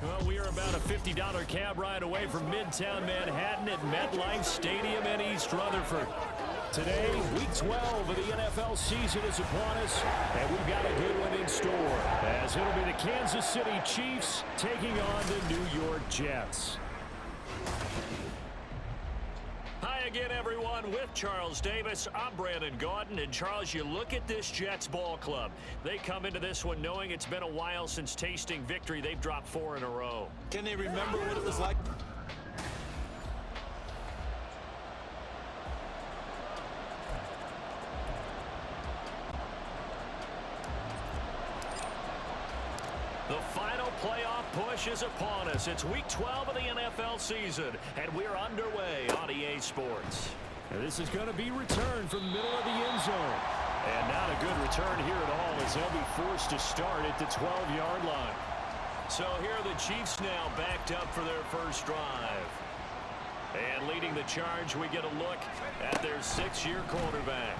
Well, we are about a $50 cab ride away from Midtown Manhattan at MetLife Stadium in East Rutherford. Today, Week 12 of the NFL season is upon us, and we've got a good one in store, as it'll be the Kansas City Chiefs taking on the New York Jets. Hi again, everyone. With Charles Davis, I'm Brandon Gaudin. And Charles, you look at this Jets ball club. They come into this one knowing it's been a while since tasting victory. They've dropped 4 in a row. Can they remember what it was like? The final playoff push is upon us. It's Week 12 of the NFL season, and we're underway on EA Sports. And this is going to be returned from the middle of the end zone. And not a good return here at all, as they'll be forced to start at the 12-yard line. So here are the Chiefs now backed up for their first drive. And leading the charge, we get a look at their 6-year quarterback.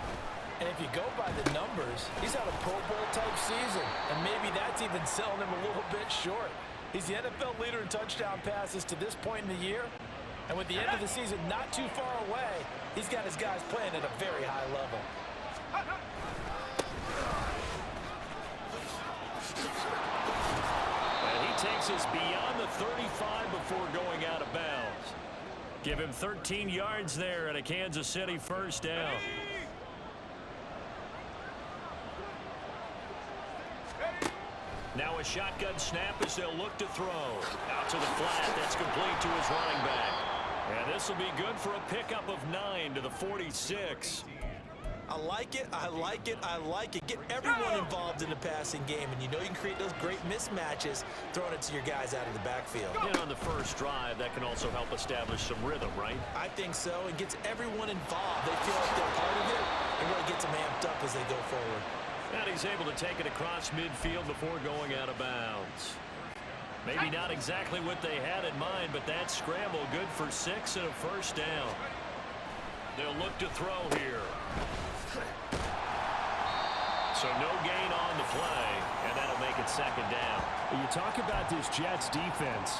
And if you go by the numbers, he's had a Pro Bowl-type season, and maybe that's even selling him a little bit short. He's the NFL leader in touchdown passes to this point in the year, and with the end of the season not too far away, he's got his guys playing at a very high level. And he takes us beyond the 35 before going out of bounds. Give him 13 yards there and a Kansas City first down. Now a shotgun snap as they'll look to throw. Out to the flat. That's complete to his running back. And this will be good for a pickup of 9 to the 46. I like it, I like it, I like it. Get everyone involved in the passing game, and you know you can create those great mismatches throwing it to your guys out of the backfield. And on the first drive, that can also help establish some rhythm, right? I think so. It gets everyone involved. They feel like they're part of it, and really gets them amped up as they go forward. And he's able to take it across midfield before going out of bounds. Maybe not exactly what they had in mind, but that scramble good for 6 and a first down. They'll look to throw here. So no gain on the play, and that'll make it second down. You talk about this Jets defense.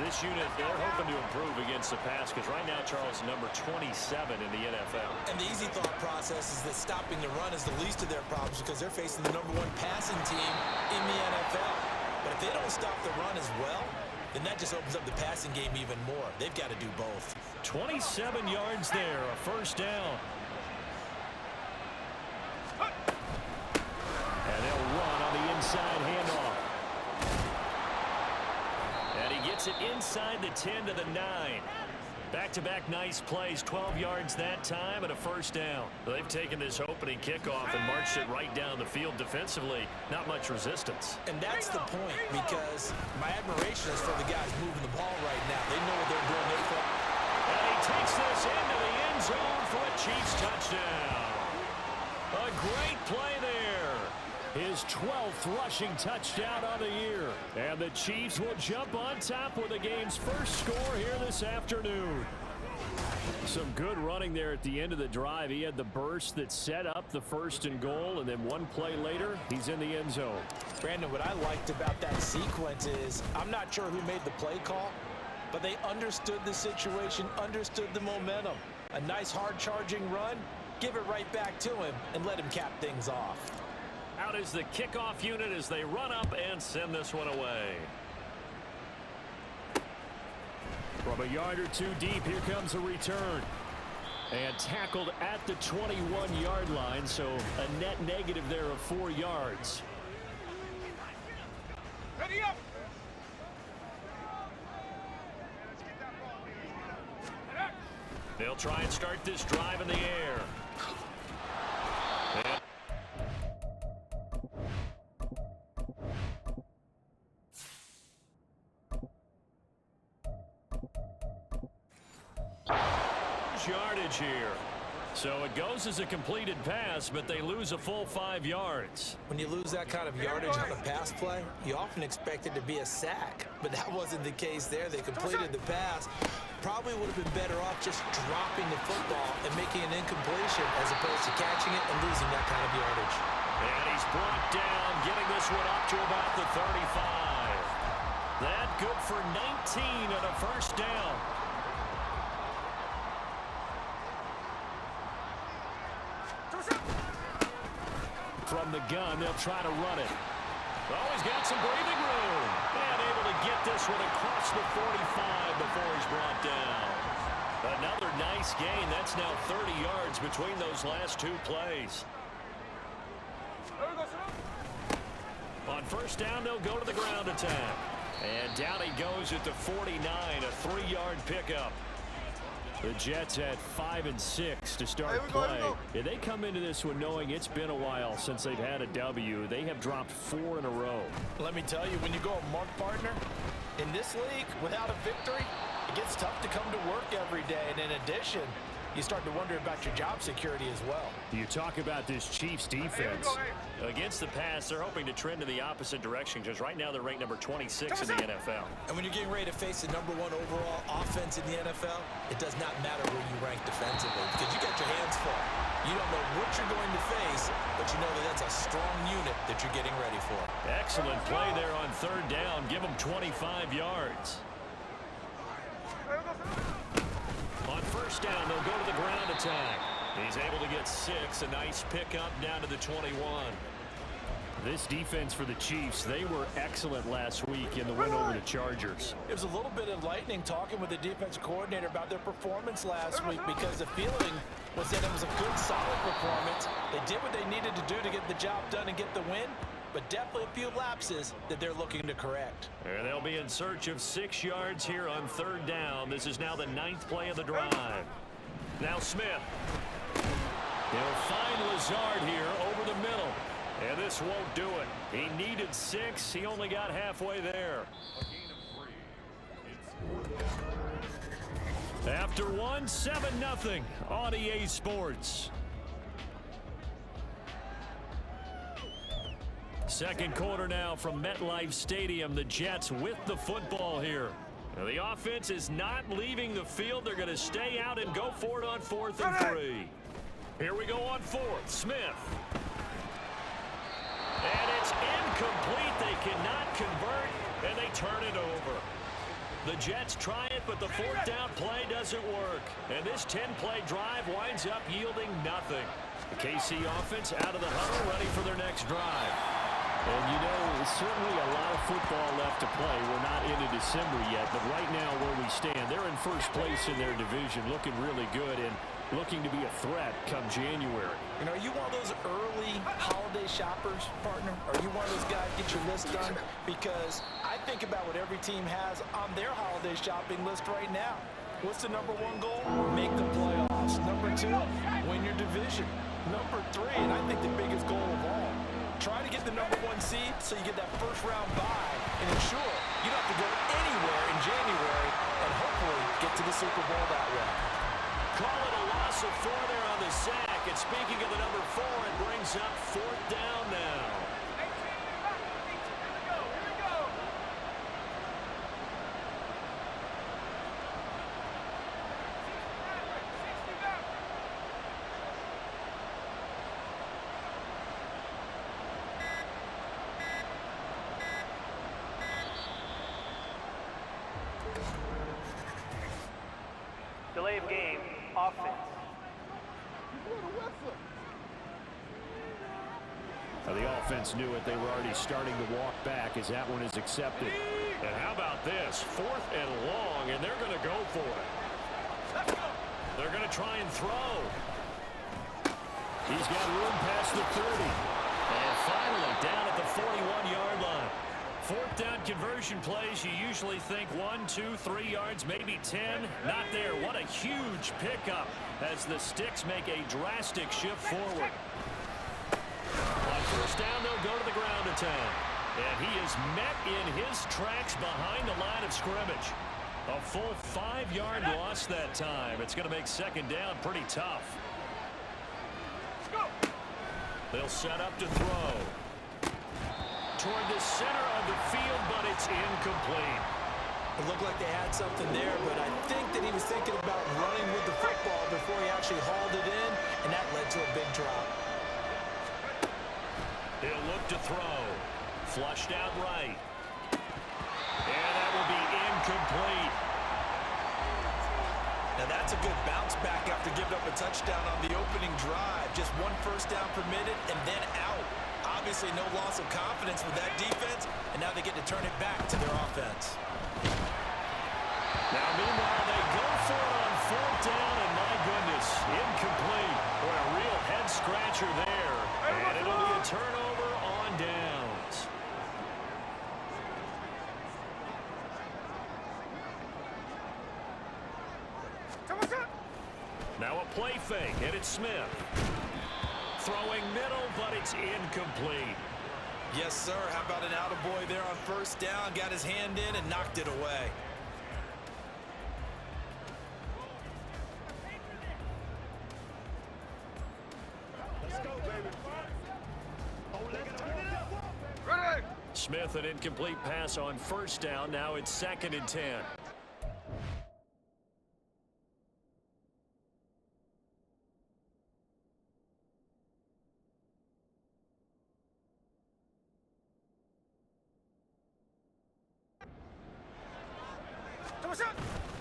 This unit, they're hoping to improve against the pass because right now, Charles, number 27 in the NFL. And the easy thought process is that stopping the run is the least of their problems because they're facing the #1 passing team in the NFL. But if they don't stop the run as well, then that just opens up the passing game even more. They've got to do both. 27 yards there, a first down. And they'll run on the inside handoff. And he gets it inside the 10 to the 9. Back-to-back nice plays, 12 yards that time and a first down. They've taken this opening kickoff and marched it right down the field defensively. Not much resistance. And that's the point, because my admiration is for the guys moving the ball right now. They know what they're doing. And he takes this into the end zone for a Chiefs touchdown. A great play there. His 12th rushing touchdown of the year. And the Chiefs will jump on top with the game's first score here this afternoon. Some good running there at the end of the drive. He had the burst that set up the 1st and goal, and then one play later, he's in the end zone. Brandon, what I liked about that sequence is I'm not sure who made the play call, but they understood the situation, understood the momentum. A nice hard-charging run, give it right back to him, and let him cap things off. Out is the kickoff unit as they run up and send this one away. From a yard or two deep, here comes a return. And tackled at the 21-yard line, so a net negative there of 4 yards. Ready up! They'll try and start this drive in the air. And yardage here. So it goes as a completed pass, but they lose a full 5 yards. When you lose that kind of yardage on a pass play, you often expect it to be a sack, but that wasn't the case there. They completed the pass. Probably would have been better off just dropping the football and making an incompletion as opposed to catching it and losing that kind of yardage. And he's brought down, getting this one up to about the 35. That good for 19 and a first down. From the gun, they'll try to run it. Oh, he's got some breathing room. And able to get this one across the 45 before he's brought down. Another nice gain. That's now 30 yards between those last two plays. On first down, they'll go to the ground attack. And down he goes at the 49, a 3-yard pickup. The Jets at 5 and 6 to start play. Yeah, they come into this one knowing it's been a while since they've had a W. They have dropped 4 in a row. Let me tell you, when you go a mark partner, in this league, without a victory, it gets tough to come to work every day. And in addition, you start to wonder about your job security as well. You talk about this Chiefs defense. Against the pass, they're hoping to trend in the opposite direction because right now they're ranked number 26 in the NFL. And when you're getting ready to face the #1 overall offense in the NFL, it does not matter where you rank defensively because you got your hands full. You don't know what you're going to face, but you know that that's a strong unit that you're getting ready for. Excellent play there on third down. Give them 25 yards. On first down, they'll go to the ground attack. He's able to get 6. A nice pickup down to the 21. This defense for the Chiefs, they were excellent last week in the win over the Chargers. It was a little bit enlightening talking with the defensive coordinator about their performance last week because the feeling was that it was a good, solid performance. They did what they needed to do to get the job done and get the win, but definitely a few lapses that they're looking to correct. And they'll be in search of 6 yards here on third down. This is now the 9th play of the drive. Now Smith. He'll find Lazard here over the middle. And this won't do it. He needed 6. He only got halfway there. After one, 7-0 on EA Sports. Second quarter now from MetLife Stadium. The Jets with the football here. Now the offense is not leaving the field. They're going to stay out and go for it on 4th and 3. Here we go on 4th. Smith. And it's incomplete. They cannot convert, and they turn it over. The Jets try it, but the 4th down play doesn't work. And this 10-play drive winds up yielding nothing. The KC offense out of the huddle, ready for their next drive. And, you know, there's certainly a lot of football left to play. We're not into December yet, but right now where we stand, they're in first place in their division, looking really good and looking to be a threat come January. You know, are you one of those early holiday shoppers, partner? Are you one of those guys get your list done? Because I think about what every team has on their holiday shopping list right now. What's the #1 goal? Make the playoffs. #2, win your division. #3, and I think the biggest goal of all, try to get the #1 seed so you get that first-round bye and ensure you don't have to go anywhere in January and hopefully get to the Super Bowl that way. Call it a loss of 4 there on the sack. And speaking of the #4, it brings up 4th down now. Delay of game, offense. Now the offense knew it. They were already starting to walk back as that one is accepted. And how about this? 4th and long, and they're going to go for it. They're going to try and throw. He's got room past the 30. And finally down at the 41-yard line. 4th down conversion plays, you usually think 1, 2, 3 yards, maybe 10. Not there. What a huge pickup as the Sticks make a drastic shift forward. On first down, they'll go to the ground attack. And he is met in his tracks behind the line of scrimmage. A full 5-yard loss that time. It's going to make second down pretty tough. They'll set up to throw. Toward the center of the field, but it's incomplete. It looked like they had something there, but I think that he was thinking about running with the football before he actually hauled it in, and that led to a big drop. He'll look to throw. Flushed out right. And that will be incomplete. Now that's a good bounce back after giving up a touchdown on the opening drive. Just one first down permitted and then out. Obviously no loss of confidence with that defense, and now they get to turn it back to their offense. Now meanwhile they go for it on fourth down, and my goodness, incomplete. Boy, a real head scratcher there. And it'll be a turnover on downs. Now a play fake, and it's Smith. Throwing middle, but it's incomplete. Yes, sir. How about an attaboy there on first down? Got his hand in and knocked it away. Let's go, baby. Smith, an incomplete pass on first down. Now it's 2nd and 10.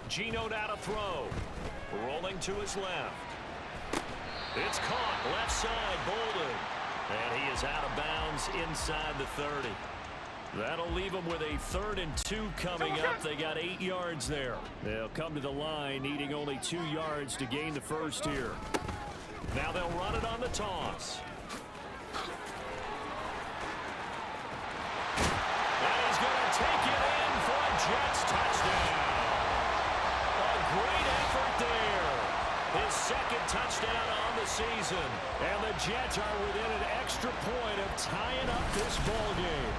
Geno now to throw. Rolling to his left. It's caught. Left side, Bolden. And he is out of bounds inside the 30. That'll leave them with a 3rd and 2 coming up. They got 8 yards there. They'll come to the line needing only 2 yards to gain the first here. Now they'll run it on the toss. And he's going to take it in for a Jets touchdown. Great effort there. His 2nd touchdown on the season. And the Jets are within an extra point of tying up this ball game.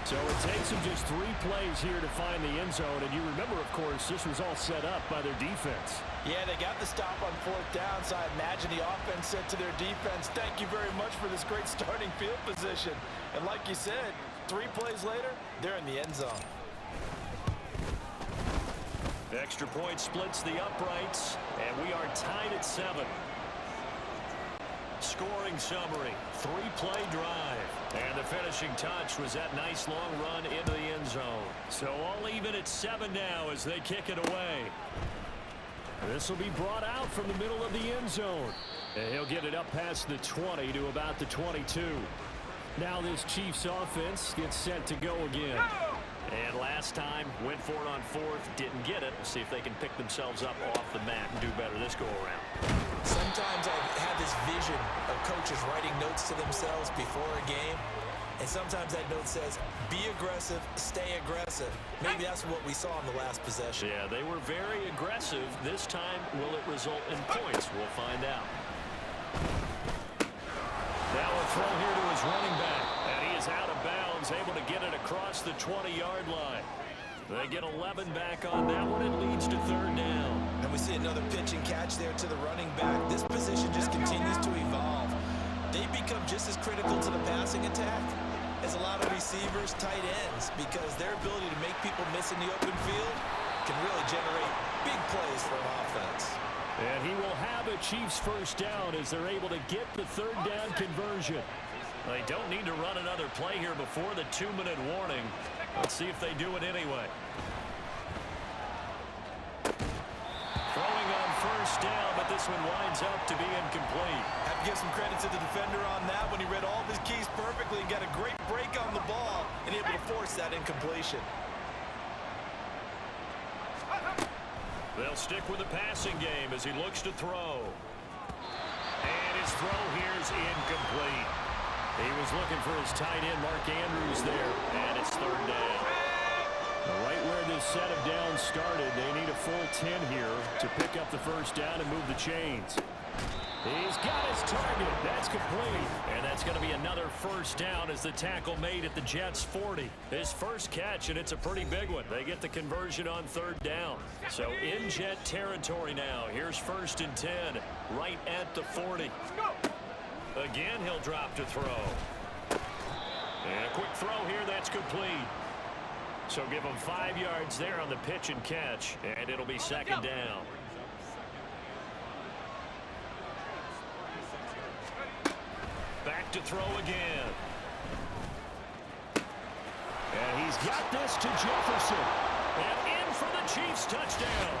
So it takes them just 3 plays here to find the end zone. And you remember, of course, this was all set up by their defense. Yeah, they got the stop on fourth down, so I imagine the offense said to their defense, thank you very much for this great starting field position. And like you said, 3 plays later, they're in the end zone. Extra point splits the uprights, and we are tied at 7. Scoring summary, 3-play drive. And the finishing touch was that nice long run into the end zone. So all even at 7 now as they kick it away. This will be brought out from the middle of the end zone. And he'll get it up past the 20 to about the 22. Now this Chiefs offense gets set to go again. And last time, went for it on 4th, didn't get it. See if they can pick themselves up off the mat and do better this go-around. Sometimes I have this vision of coaches writing notes to themselves before a game, and sometimes that note says, be aggressive, stay aggressive. Maybe that's what we saw in the last possession. Yeah, they were very aggressive. This time, will it result in points? We'll find out. Now a throw here to his running back, and he is out of bounds, able to get it across the 20-yard line. They get 11 back on that one. It leads to 3rd down. And we see another pitch and catch there to the running back. This position just continues to evolve. They become just as critical to the passing attack as a lot of receivers, tight ends, because their ability to make people miss in the open field can really generate big plays for an offense. And he will have a Chiefs first down as they're able to get the 3rd down conversion. They don't need to run another play here before the 2-minute warning. Let's see if they do it anyway. Throwing on first down, but this one winds up to be incomplete. I have to give some credit to the defender on that when he read all of his keys perfectly and got a great break on the ball and able to force that incompletion. They'll stick with the passing game as he looks to throw. And his throw here is incomplete. He was looking for his tight end, Mark Andrews, there, and it's 3rd down. Right where this set of downs started, they need a full 10 here to pick up the first down and move the chains. He's got his target. That's complete. And that's going to be another first down as the tackle made at the Jets' 40. His first catch, and it's a pretty big one. They get the conversion on 3rd down. So in Jet territory now. Here's 1st and 10, right at the 40. Again, he'll drop to throw. And a quick throw here. That's complete. So give him 5 yards there on the pitch and catch, and it'll be 2nd down. Back to throw again. And he's He's got this to Jefferson. And in for the Chiefs touchdown.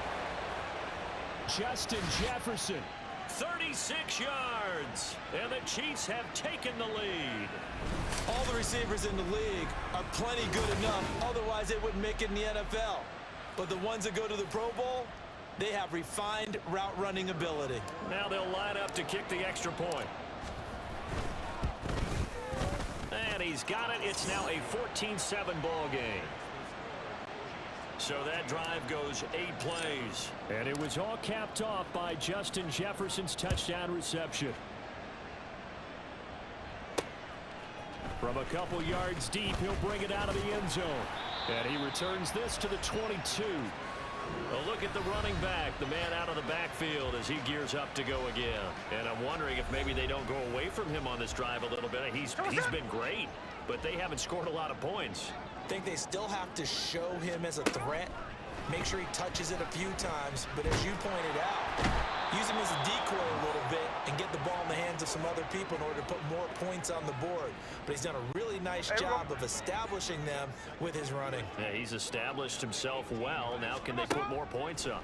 Justin Jefferson, 36 yards. And the Chiefs have taken the lead. All the receivers in the league are plenty good enough. Otherwise, they wouldn't make it in the NFL. But the ones that go to the Pro Bowl, they have refined route running ability. Now they'll line up to kick the extra point. And he's got it. It's now a 14-7 ball game. So that drive goes 8 plays. And it was all capped off by Justin Jefferson's touchdown reception. From a couple yards deep, he'll bring it out of the end zone. And he returns this to the 22. A look at the running back, the man out of the backfield as he gears up to go again. And I'm wondering if maybe they don't go away from him on this drive a little bit. He's been great, but they haven't scored a lot of points. I think they still have to show him as a threat. Make sure he touches it a few times. But as you pointed out, use him as a decoy a little bit and get the ball in the hands of some other people in order to put more points on the board. But he's done a really nice job of establishing them with his running. Yeah, he's established himself well. Now can they put more points up?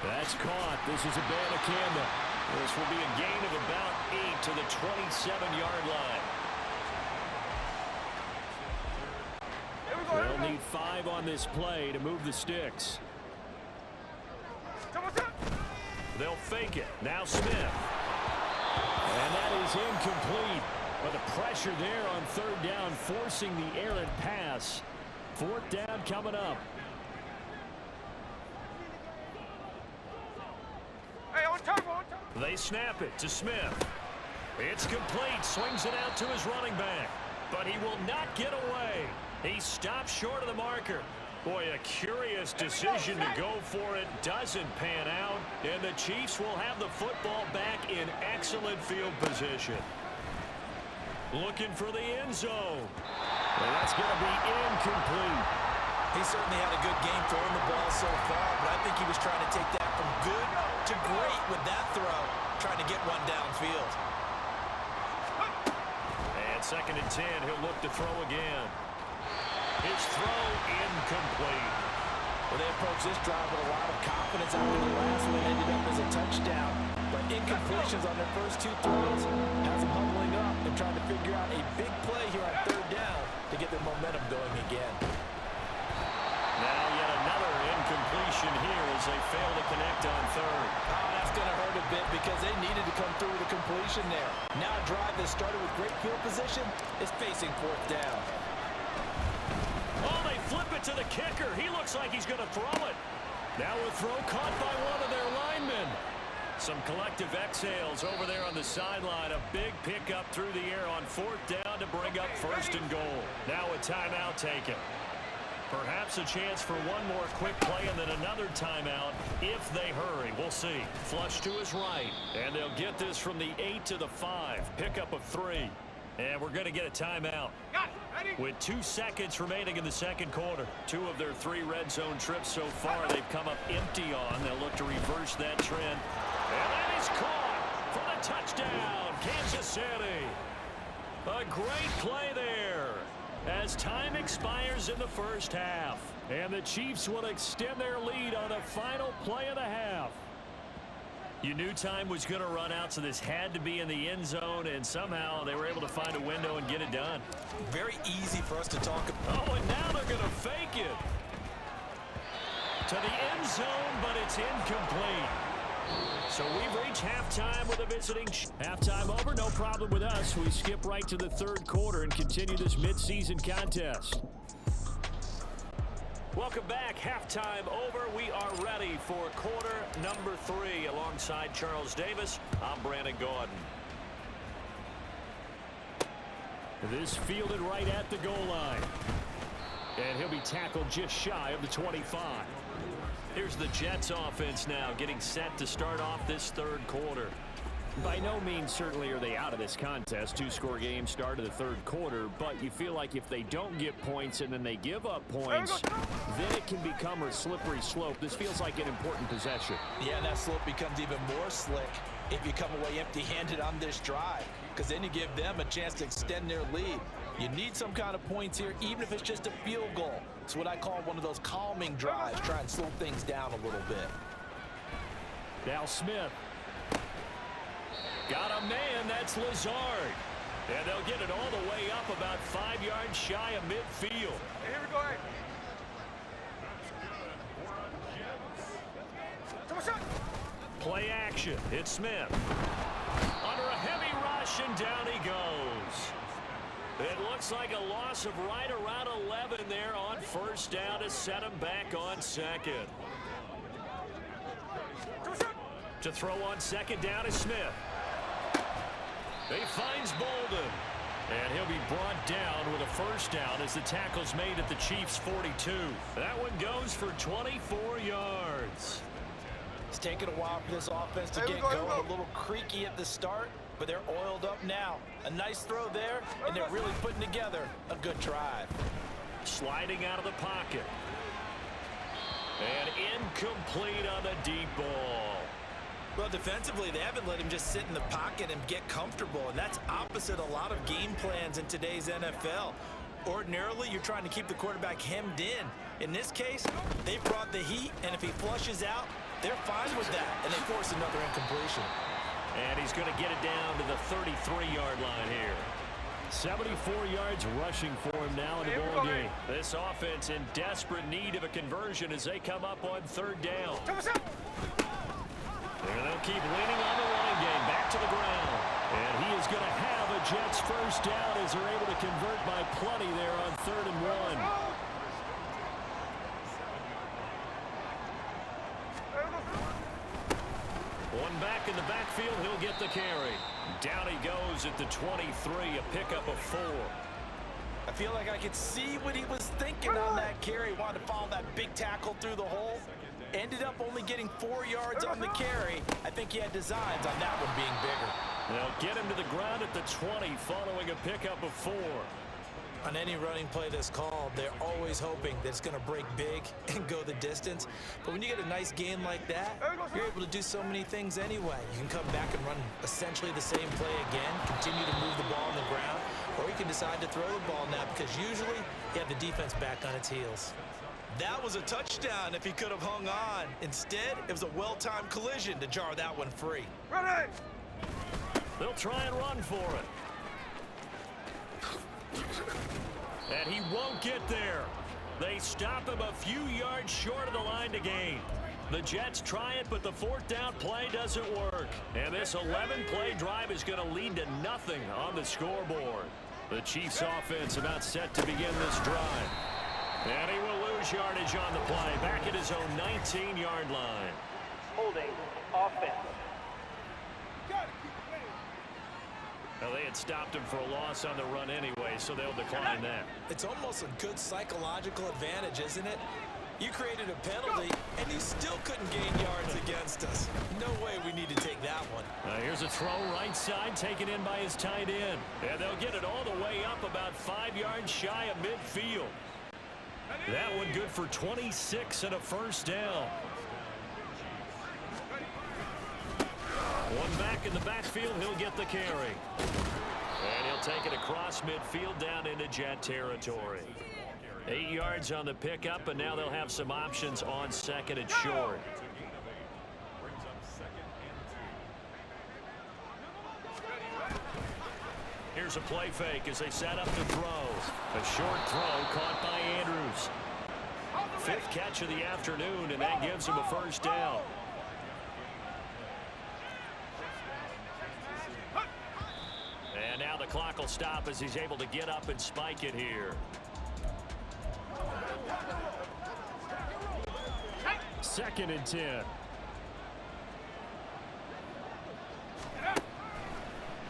That's caught. This is a Banacanda. This will be a gain of about 8 to the 27-yard line. They'll need 5 on this play to move the sticks. They'll fake it. Now Smith. And that is incomplete. But the pressure there on 3rd down, forcing the errant pass. 4th down coming up. Hey, on time. They snap it to Smith. It's complete. Swings it out to his running back. But he will not get away. He stops short of the marker. Boy, a curious decision to go for it. Doesn't pan out. And the Chiefs will have the football back in excellent field position. Looking for the end zone. Well, that's going to be incomplete. He certainly had a good game throwing the ball so far, but I think he was trying to take that from good to great with that throw, trying to get one downfield. And 2nd and 10, he'll look to throw again. His throw incomplete. Well, they approached this drive with a lot of confidence after the last one ended up as a touchdown. But incompletions on their first 2 throws has them huddling up and trying to figure out a big play here on 3rd down to get their momentum going again. Now yet another incompletion here as they fail to connect on 3rd. Oh, that's going to hurt a bit because they needed to come through with a completion there. Now a drive that started with great field position is facing 4th down. Oh, they flip it to the kicker. He looks like he's going to throw it. Now a throw caught by one of their linemen. Some collective exhales over there on the sideline. A big pickup through the air on 4th down to bring up 1st and goal. Now a timeout taken. Perhaps a chance for one more quick play and then another timeout if they hurry. We'll see. Flush to his right. And they'll get this from the 8 to the 5. Pickup of 3. And we're going to get a timeout. With 2 seconds remaining in the 2nd quarter. 2 of their 3 red zone trips so far they've come up empty on. They'll look to reverse that trend. And that is caught for the touchdown, Kansas City. A great play there as time expires in the 1st half. And the Chiefs will extend their lead on the final play of the half. You knew time was going to run out, so this had to be in the end zone, and somehow they were able to find a window and get it done. Very easy for us to talk about. Oh, and now they're going to fake it to the end zone, but it's incomplete. So we've reached halftime with a visiting. Halftime over, no problem with us. We skip right to the 3rd quarter and continue this midseason contest. Welcome back. Halftime over. We are ready for quarter number 3. Alongside Charles Davis, I'm Brandon Gordon. This fielded right at the goal line. And he'll be tackled just shy of the 25. Here's the Jets offense now getting set to start off this 3rd quarter. By no means certainly are they out of this contest. 2-score game start of the 3rd quarter, but you feel like if they don't get points and then they give up points, then it can become a slippery slope. This feels like an important possession. Yeah, that slope becomes even more slick if you come away empty-handed on this drive, because then you give them a chance to extend their lead. You need some kind of points here, even if it's just a field goal. It's what I call one of those calming drives. Try and slow things down a little bit. Now Smith. Got a man, that's Lazard. And they'll get it all the way up about 5 yards shy of midfield. Hey, here we go. Play action. It's Smith. Under a heavy rush, and down he goes. It looks like a loss of right around 11 there on first down to set him back on second. To throw on second down is Smith. He finds Bolden. And he'll be brought down with a first down as the tackle's made at the Chiefs' 42. That one goes for 24 yards. It's taken a while for this offense to get going. A little creaky at the start, but they're oiled up now. A nice throw there, and they're really putting together a good drive. Sliding out of the pocket. And incomplete on the deep ball. Well, defensively, they haven't let him just sit in the pocket and get comfortable, and that's opposite a lot of game plans in today's NFL. Ordinarily, you're trying to keep the quarterback hemmed in. In this case, they brought the heat, and if he flushes out, they're fine with that, and they force another incompletion. And he's going to get it down to the 33-yard line here. 74 yards rushing for him now in the ball game. This offense in desperate need of a conversion as they come up on third down. And they'll keep leaning on the running game. Back to the ground. And he is going to have a Jets first down as they're able to convert by plenty there on 3rd and 1. One back in the backfield, he'll get the carry. Down he goes at the 23, a pickup of 4. I feel like I could see what he was thinking on that carry. Wanted to follow that big tackle through the hole. Ended up only getting 4 yards on the carry. I think he had designs on that one being bigger. They'll get him to the ground at the 20 following a pickup of 4. On any running play that's called, they're always hoping that it's going to break big and go the distance. But when you get a nice gain like that, you're able to do so many things anyway. You can come back and run essentially the same play again, continue to move the ball on the ground, or you can decide to throw the ball now because usually you have the defense back on its heels. That was a touchdown if he could have hung on. Instead, it was a well-timed collision to jar that one free. Ready! They'll try and run for it. And he won't get there. They stop him a few yards short of the line to gain. The Jets try it, but the 4th down play doesn't work. And this 11-play drive is going to lead to nothing on the scoreboard. The Chiefs offense about set to begin this drive. And he will lose yardage on the play, back at his own 19-yard line. Holding offense. Well, they had stopped him for a loss on the run anyway, so they'll decline that. It's almost a good psychological advantage, isn't it? You created a penalty, and you still couldn't gain yards against us. No way we need to take that one. Here's a throw right side, taken in by his tight end. And they'll get it all the way up about 5 yards shy of midfield. That one good for 26 and a first down. One back in the backfield, he'll get the carry. And he'll take it across midfield down into Jet territory. 8 yards on the pickup, and now they'll have some options on second and short. Here's a play fake as they set up to throw. A short throw caught by Andrews. 5th catch of the afternoon, and that gives him a first down. And now the clock will stop as he's able to get up and spike it here. 2nd and 10.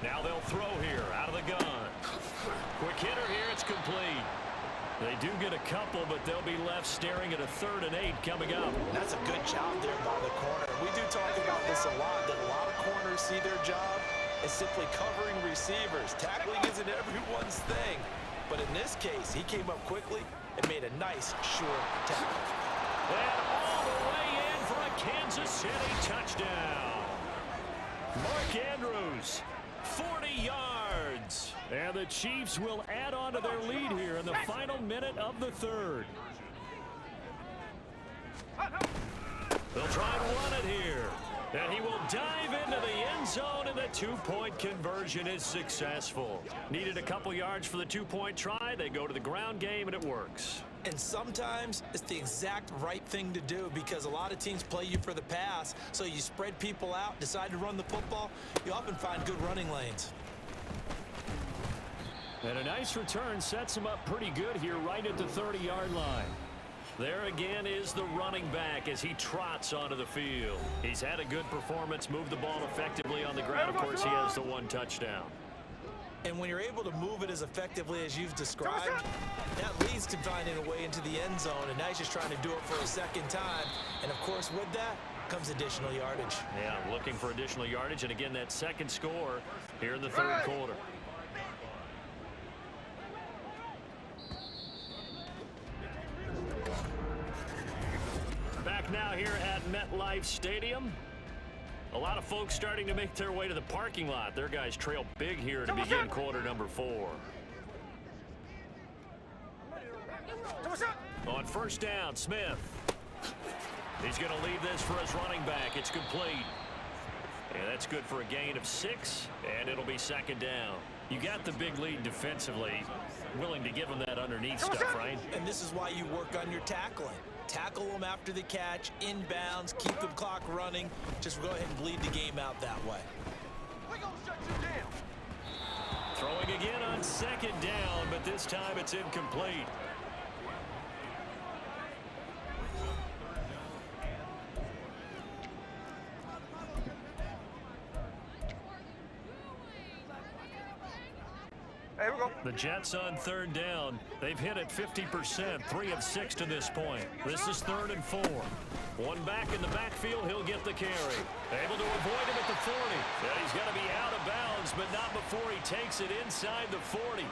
Now they'll throw here out of the gun. Quick hitter here, it's complete. They do get a couple, but they'll be left staring at a 3rd and 8 coming up. That's a good job there by the corner. We do talk about this a lot, that a lot of corners see their job as simply covering receivers. Tackling isn't everyone's thing. But in this case, he came up quickly and made a nice, short tackle. And all the way in for a Kansas City touchdown. Mark Andrews, 40 yards. yards. And the Chiefs will add on to their lead here in the final minute of the third. They'll try and run it here. And he will dive into the end zone, and the two-point conversion is successful. Needed a couple yards for the two-point try. They go to the ground game, and it works. And sometimes it's the exact right thing to do because a lot of teams play you for the pass. So you spread people out, decide to run the football. You often find good running lanes. And a nice return sets him up pretty good here right at the 30-yard line. There again is the running back as he trots onto the field. He's had a good performance, moved the ball effectively on the ground. Of course, he has the one touchdown. And when you're able to move it as effectively as you've described, that leads to finding a way into the end zone. And now he's just trying to do it for a second time. And, of course, with that comes additional yardage. Yeah, looking for additional yardage. And, again, that second score here in the third quarter. Back now here at MetLife Stadium. A lot of folks starting to make their way to the parking lot. Their guys trail big here to begin quarter number 4. On first down, Smith. He's going to leave this for his running back. It's complete. And that's good for a gain of 6, and it'll be second down. You got the big lead defensively. Willing to give them that underneath stuff, right? And this is why you work on your tackling. Tackle them after the catch, inbounds, keep the clock running. Just go ahead and bleed the game out that way. We're gonna shut you down. Throwing again on second down, but this time it's incomplete. Hey, we go. The Jets on third down. They've hit it 50%, 3 of 6 to this point. This is 3rd and 4. One back in the backfield, he'll get the carry. Able to avoid him at the 40. And he's going to be out of bounds, but not before he takes it inside the 40.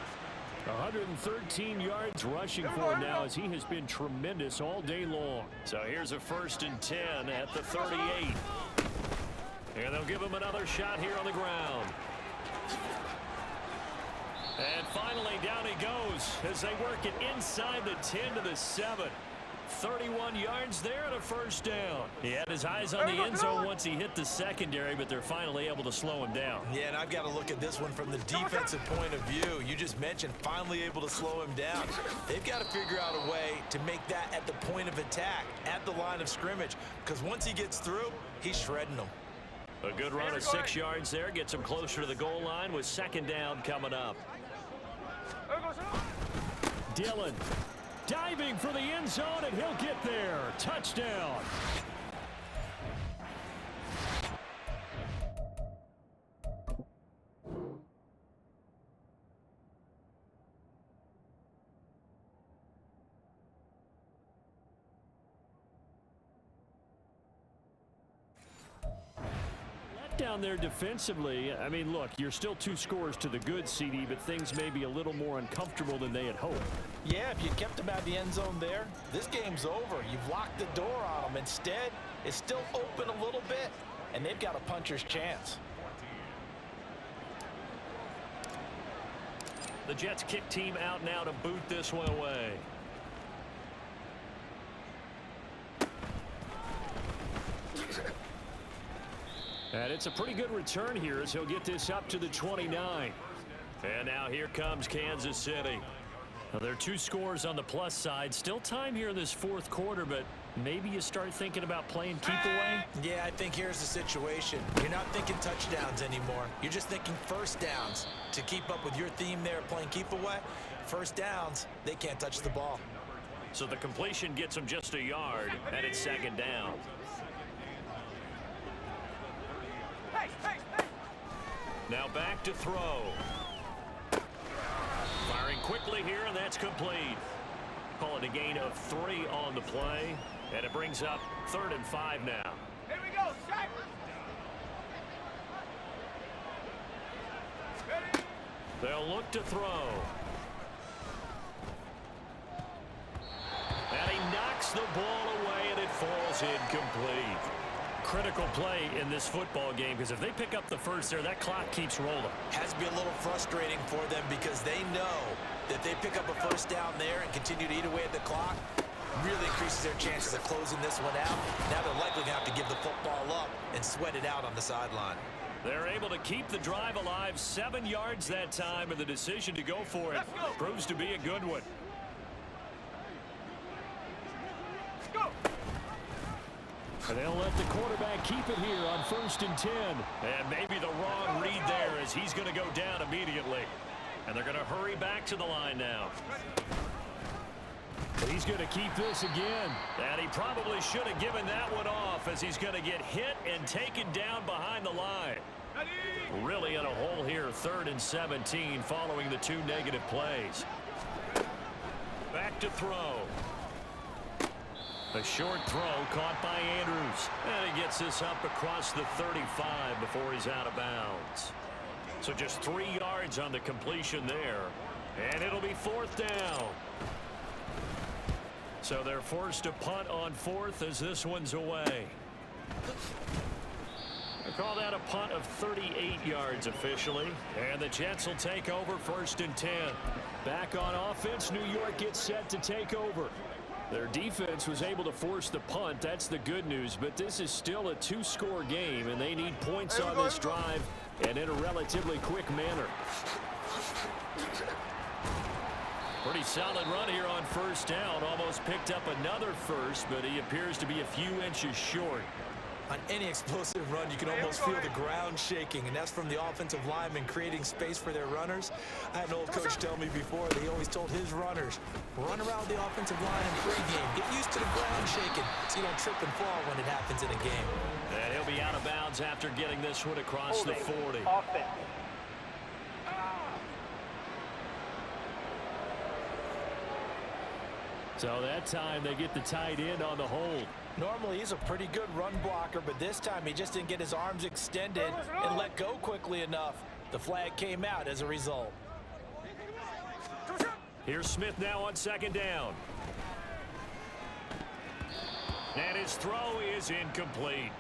113 yards rushing for him now as he has been tremendous all day long. So here's a 1st and 10 at the 38. And they'll give him another shot here on the ground. And finally, down he goes as they work it inside the 10 to the 7. 31 yards there and a 1st down. He had his eyes on the end zone once he hit the secondary, but they're finally able to slow him down. Yeah, and I've got to look at this one from the defensive point of view. You just mentioned finally able to slow him down. They've got to figure out a way to make that at the point of attack, at the line of scrimmage, because once he gets through, he's shredding them. A good run of 6 yards there gets him closer to the goal line with second down coming up. Dillon diving for the end zone, and he'll get there. Touchdown. Down there defensively. I mean, look, you're still 2 scores to the good, CD, but things may be a little more uncomfortable than they had hoped. Yeah, if you kept him out of the end zone there, this game's over. You've locked the door on him. Instead, it's still open a little bit, and they've got a puncher's chance. The Jets kick team out now to boot this one away. And it's a pretty good return here as he'll get this up to the 29. And now here comes Kansas City. Now, there are 2 scores on the plus side. Still time here in this 4th quarter, but maybe you start thinking about playing keep away? Yeah, I think here's the situation. You're not thinking touchdowns anymore. You're just thinking 1st downs. To keep up with your theme there, playing keep away, 1st downs, they can't touch the ball. So the completion gets them just a yard, and it's 2nd down. Now back to throw. Firing quickly here, and that's complete. Call it a gain of 3 on the play, and it brings up 3rd and 5 now. Here we go, Shaq. They'll look to throw. And he knocks the ball away, and it falls incomplete. critical play in this football game because if they pick up the first there, that clock keeps rolling. Has to be a little frustrating for them because they know that they pick up a first down there and continue to eat away at the clock, really increases their chances of closing this one out. Now they're likely going to have to give the football up and sweat it out on the sideline. They're able to keep the drive alive, 7 yards that time, and the decision to go for it proves to be a good one. And they'll let the quarterback keep it here on 1st and 10. And maybe the wrong read there as he's going to go down immediately. And they're going to hurry back to the line now. He's going to keep this again. And he probably should have given that one off as he's going to get hit and taken down behind the line. Really in a hole here, 3rd and 17 following the 2 negative plays. Back to throw. A short throw caught by Andrews. And he gets this up across the 35 before he's out of bounds. So just 3 yards on the completion there. And it'll be 4th down. So they're forced to punt on 4th as this one's away. I call that a punt of 38 yards officially. And the Jets will take over 1st and 10. Back on offense, New York gets set to take over. Their defense was able to force the punt. That's the good news. But this is still a 2-score game, and they need points on this drive and in a relatively quick manner. Pretty solid run here on 1st down. Almost picked up another first, but he appears to be a few inches short. On any explosive run, you can almost feel the ground shaking, and that's from the offensive linemen creating space for their runners. I had an old coach tell me before that he always told his runners, run around the offensive line in pregame. Get used to the ground shaking so you don't trip and fall when it happens in a game. And he'll be out of bounds after getting this one across the 40. Offense. So that time they get the tight end on the hold. Normally he's a pretty good run blocker, but this time he just didn't get his arms extended and let go quickly enough. The flag came out as a result. Here's Smith now on 2nd down. And his throw is incomplete.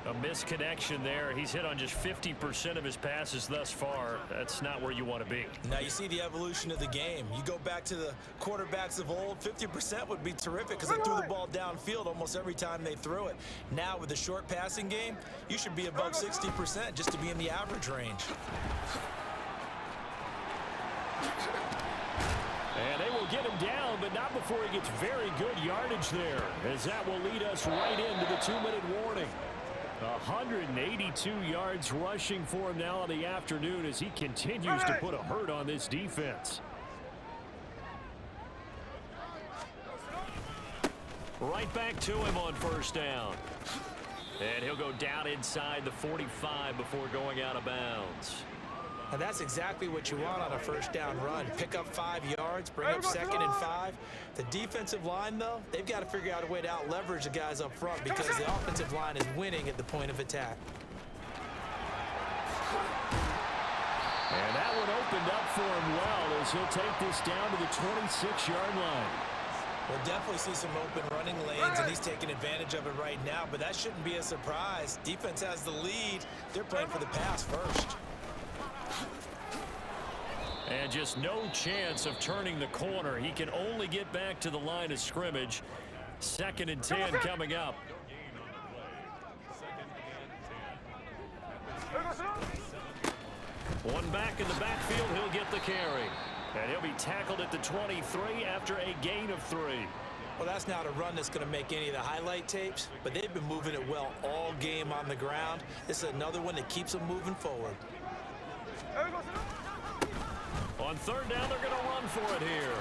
A misconnection there. He's hit on just 50% of his passes thus far. That's not where you want to be. Now you see the evolution of the game. You go back to the quarterbacks of old, 50% would be terrific because they threw the ball downfield almost every time they threw it. Now with the short passing game, you should be above 60% just to be in the average range. And they will get him down, but not before he gets very good yardage there, as that will lead us right into the 2-minute warning. 182 yards rushing for him now in the afternoon as he continues to put a hurt on this defense. Right back to him on 1st down. And he'll go down inside the 45 before going out of bounds. And that's exactly what you want on a 1st down run. Pick up 5 yards, bring up 2nd and 5. The defensive line, though, they've got to figure out a way to out-leverage the guys up front because the offensive line is winning at the point of attack. And that one opened up for him well as he'll take this down to the 26-yard line. We'll definitely see some open running lanes, and he's taking advantage of it right now, but that shouldn't be a surprise. Defense has the lead. They're playing for the pass first. And just no chance of turning the corner. He can only get back to the line of scrimmage. 2nd and 10 coming up. One back in the backfield, he'll get the carry. And he'll be tackled at the 23 after a gain of 3. Well, that's not a run that's going to make any of the highlight tapes, but they've been moving it well all game on the ground. This is another one that keeps them moving forward. On 3rd down, they're going to run for it here.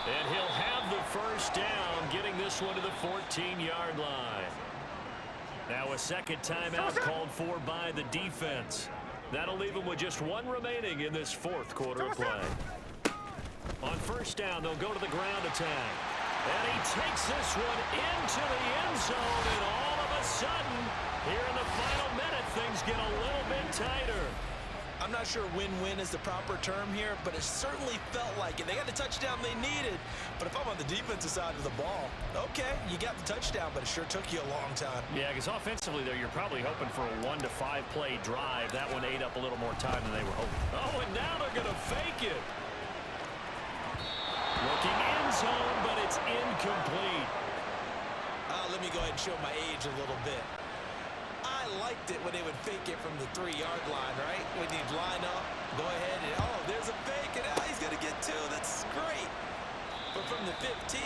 And he'll have the 1st down, getting this one to the 14-yard line. Now a 2nd timeout called for by the defense. That'll leave him with just 1 remaining in this 4th quarter of play. On 1st down, they'll go to the ground attack. And he takes this one into the end zone, and all of a sudden, here in the final minute, things get a little bit tighter. I'm I'm not sure win-win is the proper term here, but it certainly felt like it. They got the touchdown they needed, but if I'm on the defensive side of the ball, okay, you got the touchdown, but it sure took you a long time. Yeah, because offensively there, you're probably hoping for a 1 to 5 play drive. That one ate up a little more time than they were hoping. Oh, and now they're going to fake it. Looking end zone, but it's incomplete. Let me go ahead and show my age a little bit. I liked it when they would fake it from the 3-yard line, right? When you'd line up, go ahead and, oh, there's a fake, and he's going to get 2. That's great. But from the 15,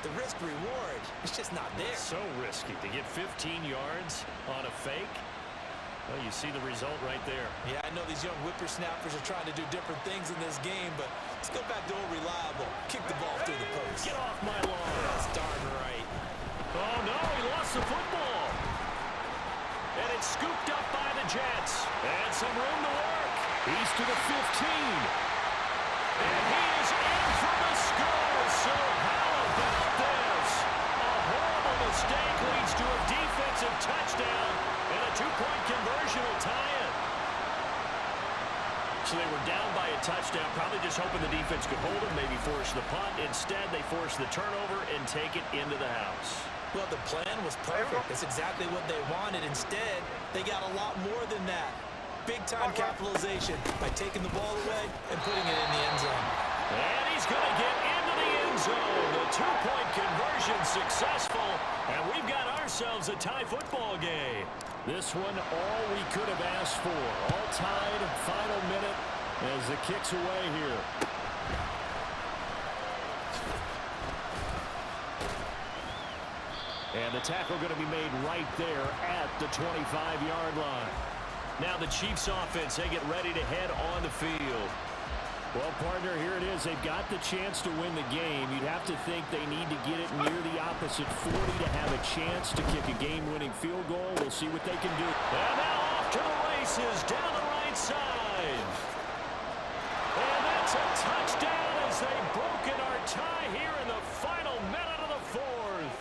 the risk-reward, it's just not there. So risky to get 15 yards on a fake. Well, you see the result right there. Yeah, I know these young whippersnappers are trying to do different things in this game, but let's go back to old reliable. Kick the ball through the post. Get off my lawn. That's darn right. Oh, no, he lost the football. And it's scooped up by the Jets. And some room to work. He's to the 15. And he is in for the score. So how about this? A horrible mistake leads to a defensive touchdown. And a 2-point conversion will tie it. So they were down by a touchdown, probably just hoping the defense could hold them, maybe force the punt. Instead, they force the turnover and take it into the house. Well, the plan was perfect. That's exactly what they wanted. Instead, they got a lot more than that. Big-time capitalization by taking the ball away and putting it in the end zone. And he's going to get into the end zone. The 2-point conversion successful, and we've got ourselves a tie football game. This one, all we could have asked for. All tied, final minute as the kick's away here. And the tackle going to be made right there at the 25-yard line. Now the Chiefs offense, they get ready to head on the field. Well, partner, here it is. They've got the chance to win the game. You'd have to think they need to get it near the opposite 40 to have a chance to kick a game-winning field goal. We'll see what they can do. And now off to the races down the right side. And that's a touchdown as they've broken our tie here in the final minute of the fourth.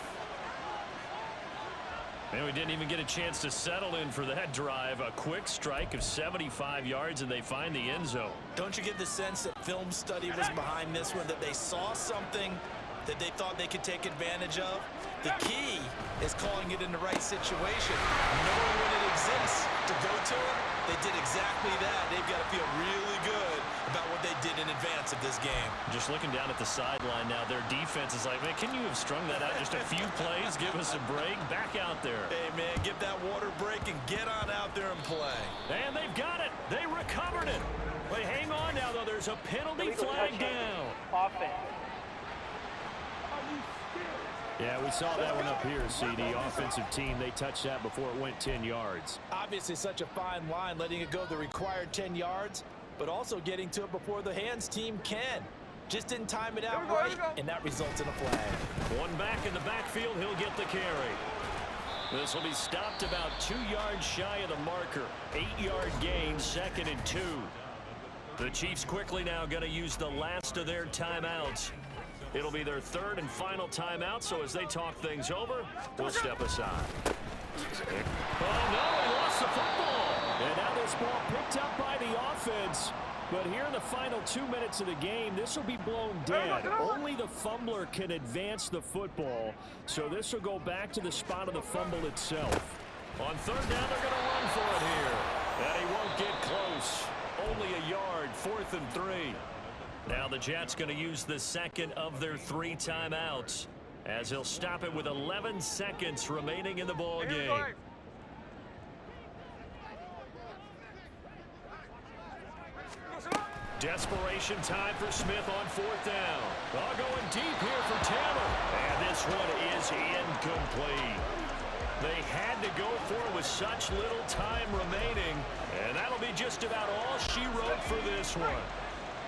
And we didn't even get a chance to settle in for that drive. A quick strike of 75 yards, and they find the end zone. Don't you get the sense that film study was behind this one, that they saw something that they thought they could take advantage of? The key is calling it in the right situation, knowing when it exists to go to it. They did exactly that. They've got to feel really good about what they did in advance of this game. Just looking down at the sideline now, their defense is like, man, can you have strung that out just a few plays? Give us a break. Back out there. Hey, man, give that water break and get on out there and play. And they've got it. They recovered it. But hang on now, though. There's a penalty flag down. Offense. Yeah, we saw that one up here, CD. Offensive team, they touched that before it went 10 yards. Obviously such a fine line, letting it go the required 10 yards, but also getting to it before the hands team can. Just didn't time it out right, and that results in a flag. One back in the backfield, he'll get the carry. This will be stopped about 2 yards shy of the marker. 8-yard gain, 2nd and 2. The Chiefs quickly now going to use the last of their timeouts. It'll be their 3rd and final timeout, so as they talk things over, we'll step aside. Oh, no, he lost the football. And now this ball picked up by the offense. But here in the final 2 minutes of the game, this will be blown dead. Only the fumbler can advance the football. So this will go back to the spot of the fumble itself. On 3rd down, they're going to run for it here. And he won't get close. Only a yard, 4th and 3. Now the Jets going to use the 2nd of their 3 timeouts, as he'll stop it with 11 seconds remaining in the ball game. Desperation time for Smith on 4th down. Oh, going deep here for Taylor. And this one is incomplete. They had to go for it with such little time remaining. And that'll be just about all she wrote for this one.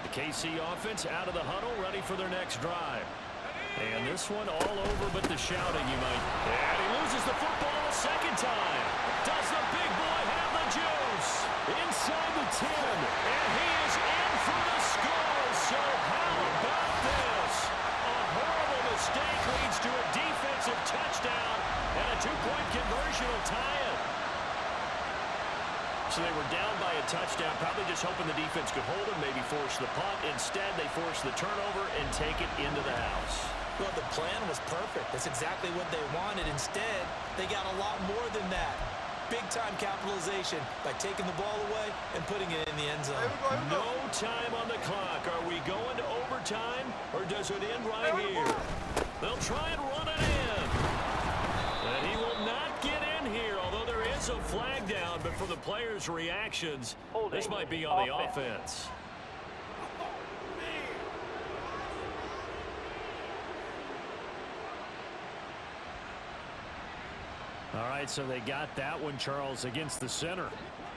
The KC offense out of the huddle, ready for their next drive. And this one all over but the shouting, you might. And he loses the football a 2nd time. Does the big boy have the juice? Inside the 10. And he is in for the score. So how about this? A horrible mistake leads to a defensive touchdown. And a 2-point conversion will tie it. So they were down by a touchdown, probably just hoping the defense could hold him, maybe force the punt. Instead, they force the turnover and take it into the house. Well, the plan was perfect. That's exactly what they wanted. Instead, they got a lot more than that. Big-time capitalization by taking the ball away and putting it in the end zone. No time on the clock. Are we going to overtime, or does it end right here? They'll try and run it in. And he will not get in here, although there is a flag down. But for the players' reactions, this might be on the offense. All right, so they got that one, Charles, against the center.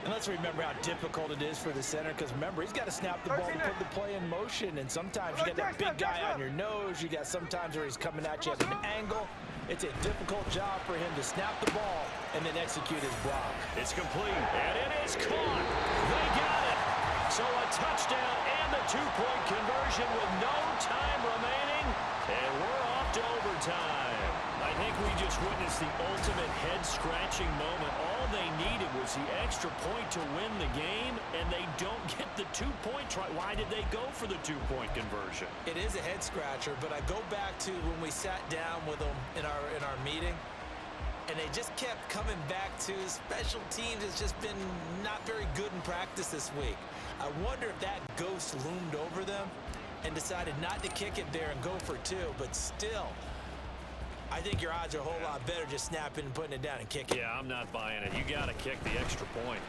And let's remember how difficult it is for the center, because remember, he's got to snap the ball to put the play in motion, and sometimes you get that big guy on your nose. You got sometimes where he's coming at you at an angle. It's a difficult job for him to snap the ball and then execute his block. It's complete, and it is caught. They got it. So a touchdown and the two-point conversion with no time remaining, and we're off to overtime. I think we just witnessed the ultimate head-scratching moment. All they needed was the extra point to win the game, and they don't get the two-point try. Why did they go for the two-point conversion? It is a head-scratcher, but I go back to when we sat down with them in our meeting, and they just kept coming back to special teams has just been not very good in practice this week. I wonder if that ghost loomed over them and decided not to kick it there and go for two, but still, I think your odds are a whole lot better just snapping and putting it down and kicking. Yeah, I'm not buying it. You got to kick the extra point.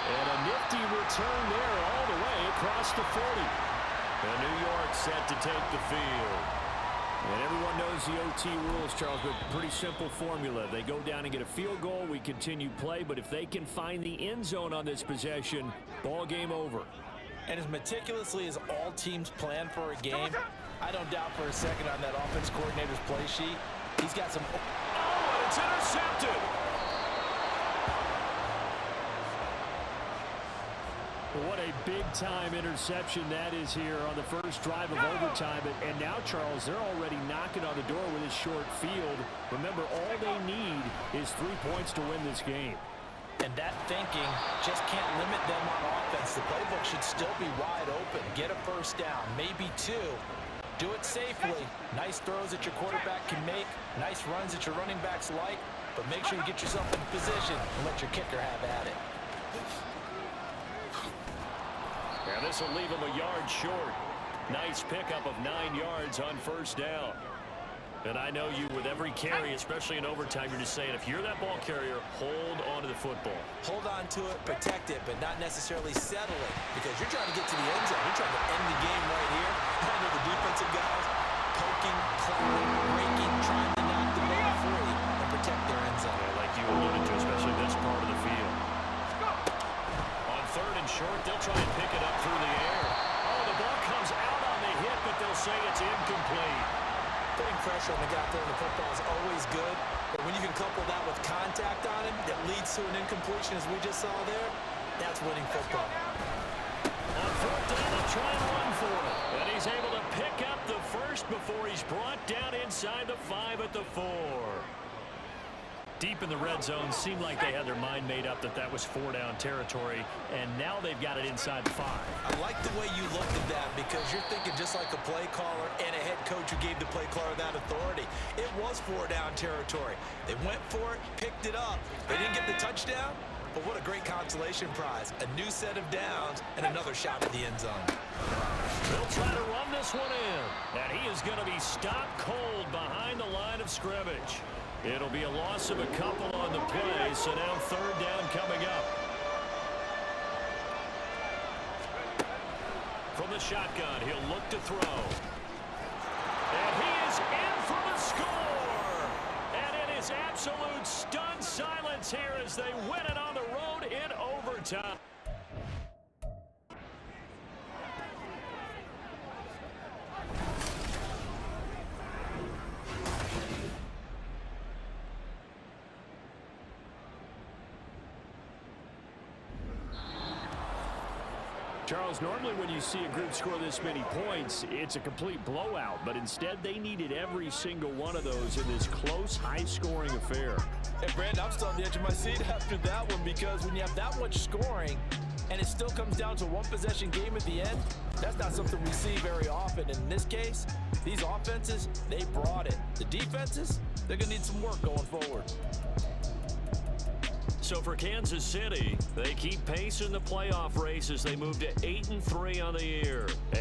And a nifty return there all the way across the 40. And New York set to take the field. And everyone knows the OT rules, Charles, but pretty simple formula. They go down and get a field goal, we continue play, but if they can find the end zone on this possession, ball game over. And as meticulously as all teams plan for a game, I don't doubt for a second on that offense coordinator's play sheet, he's got some... Oh, and it's intercepted! What a big-time interception that is here on the first drive of overtime. And now, Charles, they're already knocking on the door with this short field. Remember, all they need is 3 points to win this game. And that thinking just can't limit them on offense. The playbook should still be wide open. Get a first down, maybe two. Do it safely. Nice throws that your quarterback can make. Nice runs that your running backs like. But make sure you get yourself in position and let your kicker have at it. And this will leave him a yard short. Nice pickup of 9 yards on first down. And I know you, with every carry, especially in overtime, you're just saying, if you're that ball carrier, hold on to the football. Hold on to it, protect it, but not necessarily settle it, because you're trying to get to the end zone. You're trying to end the game right here. I know the defensive guys poking, clawing, breaking, trying to knock the ball free and protect their end zone. Yeah, like you alluded to, especially this part of the field. On third and short, they'll try and pick it up through the air. Oh, the ball comes out on the hit, but they'll say it's incomplete. Putting pressure on the guy throwing the football is always good, but when you can couple that with contact on him that leads to an incompletion, as we just saw there, that's winning football. On fourth down, they'll try and run for it. And he's able to pick up the first before he's brought down inside the 5 at the 4. Deep in the red zone, seemed like they had their mind made up that was 4-down territory, and now they've got it inside the 5. I like the way you looked at that, because you're thinking just like a play caller and a head coach who gave the play caller that authority. It was 4-down territory. They went for it, picked it up. They didn't get the touchdown, but what a great consolation prize. A new set of downs and another shot at the end zone. They'll try to run this one in, and he is going to be stopped cold behind the line of scrimmage. It'll be a loss of a couple on the play, so now third down coming up. From the shotgun, he'll look to throw. And he is in for the score! And it is absolute stunned silence here as they win it on the road in overtime. Charles, normally when you see a group score this many points, it's a complete blowout. But instead, they needed every single one of those in this close, high-scoring affair. Hey, Brandon, I'm still on the edge of my seat after that one because when you have that much scoring and it still comes down to one possession game at the end, that's not something we see very often. In this case, these offenses, they brought it. The defenses, they're going to need some work going forward. So for Kansas City, they keep pace in the playoff race as they move to 8-3 on the year. And